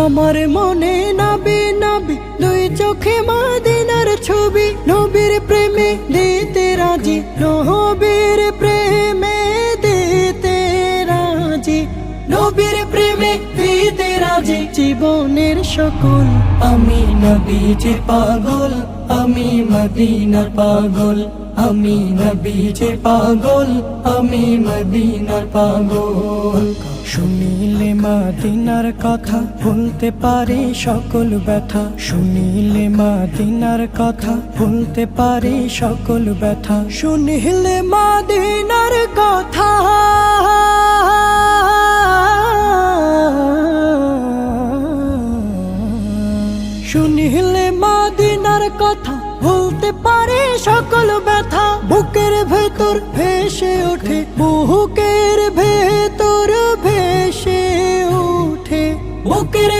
আমার মনে নবী নবী দুই চোখে মদিনার ছবি, নবীর প্রেমে দিতে রাজি, নবীর প্রেমে দিতে রাজি, নবীর প্রেমে দিতে রাজি। জীবনের সকল আমি নবীজির পাগল, আমি মদিনার পাগল, আমি নবীজির পাগল, আমি মদিনার পাগল। শুনিলে মদিনার কথা ভুলতে পারি সকল ব্যথা, শুনিলে মদিনার কথা ভুলতে পারি সকল ব্যথা, শুনিলে মদিনার কথা শুনিলে মদিনার কথা ভুলতে পারে সকল ব্যথা। বুকের ভেতর ভেসে ওঠে, বুকের ভেতর ভেসে ওঠে, বুকের